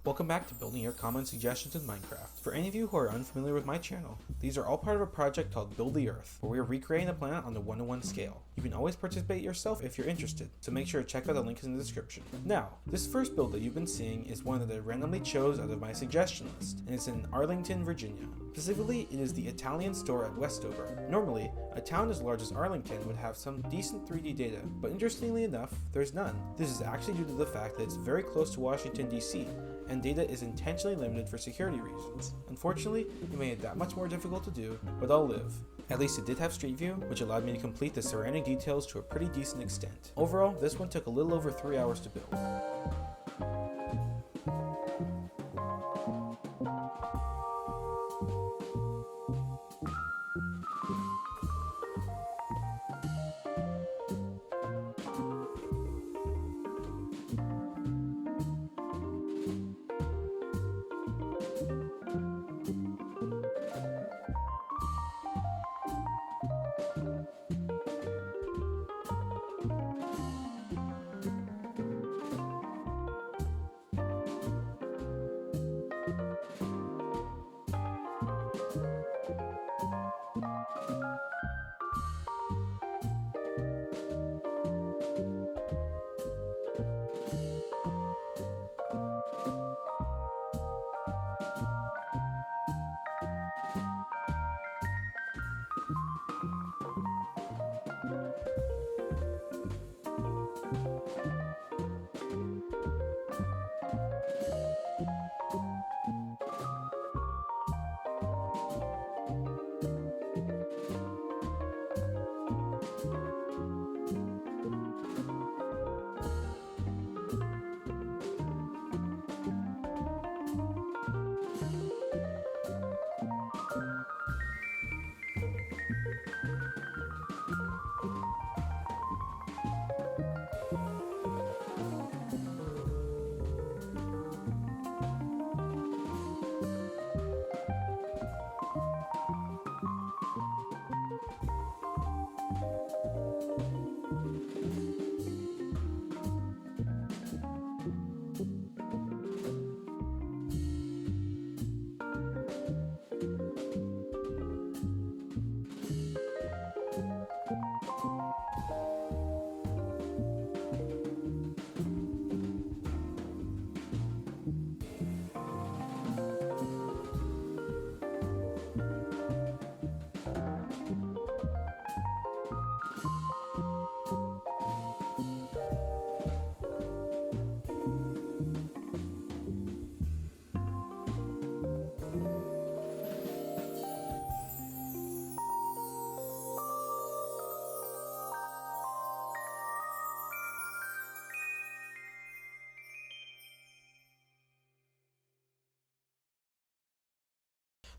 Welcome back to Building Your Common Suggestions in Minecraft. For any of you who are unfamiliar with my channel, these are all part of a project called Build the Earth, where we are recreating the planet on the 1-to-1 scale. You can always participate yourself if you're interested, so make sure to check out the link in the description. Now, this first build that you've been seeing is one that I randomly chose out of my suggestion list, and it's in Arlington, Virginia. Specifically, it is the Italian store at Westover. Normally, a town as large as Arlington would have some decent 3D data, but interestingly enough, there's none. This is actually due to the fact that it's very close to Washington, D.C., and data is intentionally limited for security reasons. Unfortunately, it made it that much more difficult to do, but I'll live. At least it did have Street View, which allowed me to complete the surrounding details to a pretty decent extent. Overall, this one took a little over 3 hours to build.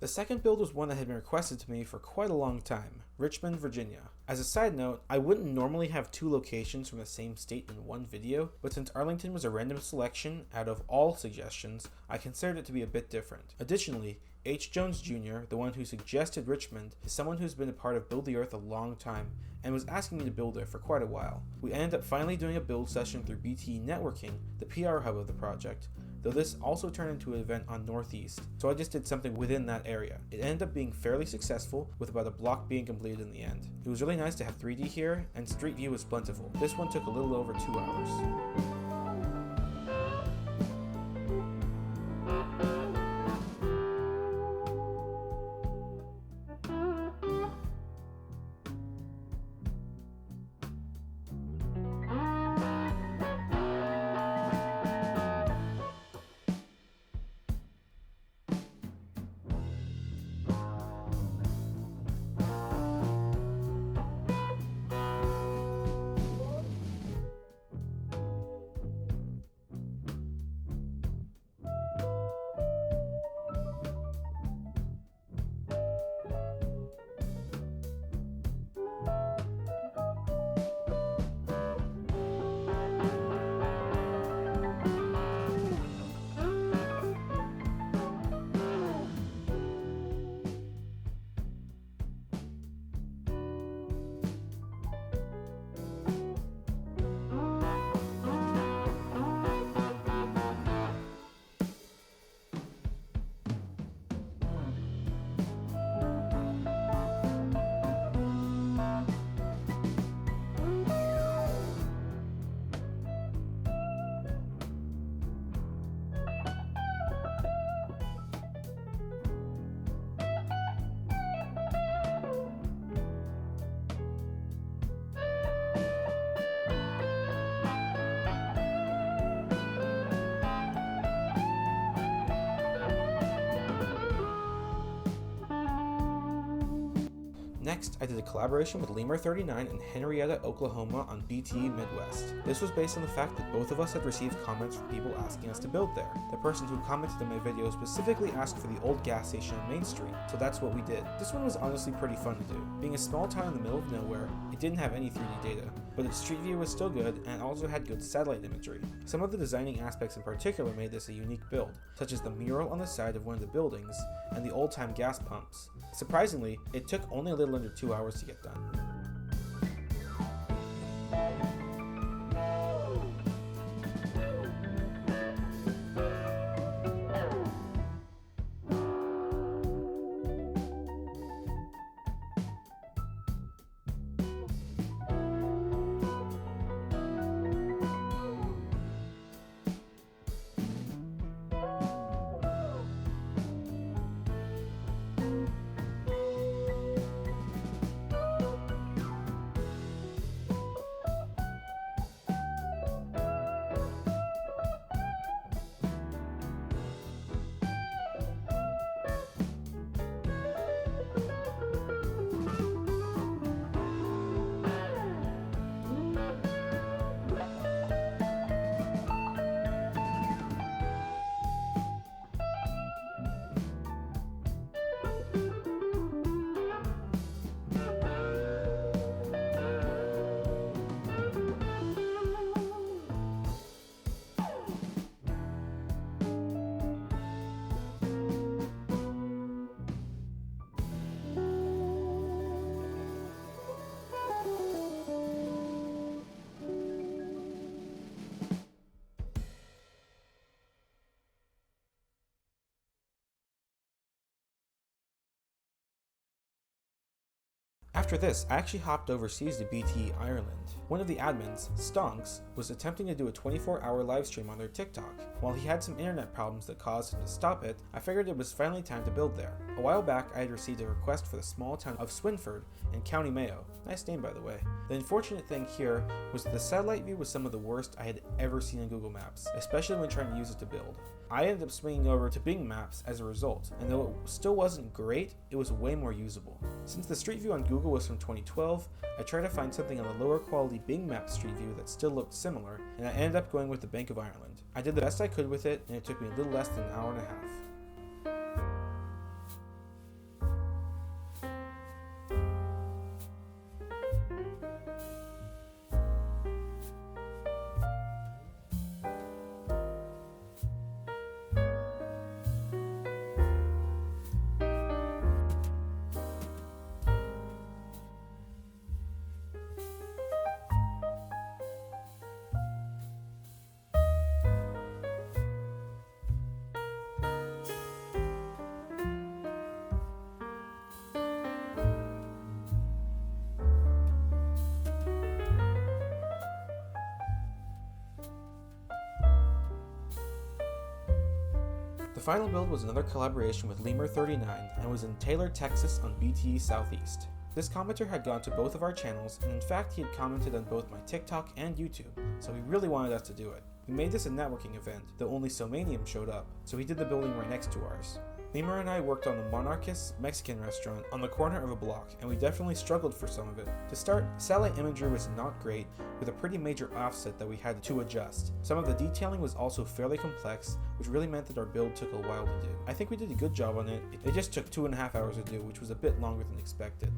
The second build was one that had been requested to me for quite a long time, Richmond, Virginia. As a side note, I wouldn't normally have two locations from the same state in one video, but since Arlington was a random selection out of all suggestions, I considered it to be a bit different. Additionally, H. Jones Jr., the one who suggested Richmond, is someone who's been a part of Build the Earth a long time and was asking me to build there for quite a while. We ended up finally doing a build session through BTE Networking, the PR hub of the project, though this also turned into an event on Northeast, so I just did something within that area. It ended up being fairly successful, with about a block being completed in the end. It was really nice to have 3D here, and Street View was plentiful. This one took a little over 2 hours. Next, I did a collaboration with Lemur39 in Henryetta, Oklahoma on BTE Midwest. This was based on the fact that both of us had received comments from people asking us to build there. The person who commented on my video specifically asked for the old gas station on Main Street, so that's what we did. This one was honestly pretty fun to do. Being a small town in the middle of nowhere, it didn't have any 3D data, but its street view was still good and it also had good satellite imagery. Some of the designing aspects in particular made this a unique build, such as the mural on the side of one of the buildings and the old-time gas pumps. Surprisingly, it took only a little under 2 hours to get done. After this, I actually hopped overseas to BTE Ireland. One of the admins, Stonks, was attempting to do a 24-hour live stream on their TikTok. While he had some internet problems that caused him to stop it, I figured it was finally time to build there. A while back, I had received a request for the small town of Swinford in County Mayo. Nice name, by the way. The unfortunate thing here was that the satellite view was some of the worst I had ever seen on Google Maps, especially when trying to use it to build. I ended up swinging over to Bing Maps as a result, and though it still wasn't great, it was way more usable. Since the street view on Google was from 2012, I tried to find something on the lower quality Bing Maps street view that still looked similar, and I ended up going with the Bank of Ireland. I did the best I could with it, and it took me a little less than an hour and a half. The final build was another collaboration with Lemur39 and was in Taylor, Texas on BTE Southeast. This commenter had gone to both of our channels, and in fact he had commented on both my TikTok and YouTube, so he really wanted us to do it. We made this a networking event, though only Somanium showed up, so he did the building right next to ours. Lemur and I worked on the Monarchist Mexican restaurant on the corner of a block, and we definitely struggled for some of it. To start, satellite imagery was not great, with a pretty major offset that we had to adjust. Some of the detailing was also fairly complex, which really meant that our build took a while to do. I think we did a good job on it. It just took 2.5 hours to do, which was a bit longer than expected.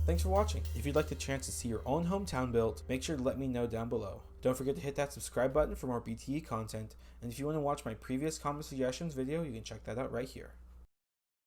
Thanks for watching. If you'd like the chance to see your own hometown built, make sure to let me know down below. Don't forget to hit that subscribe button for more BTE content, and if you want to watch my previous comment suggestions video, you can check that out right here.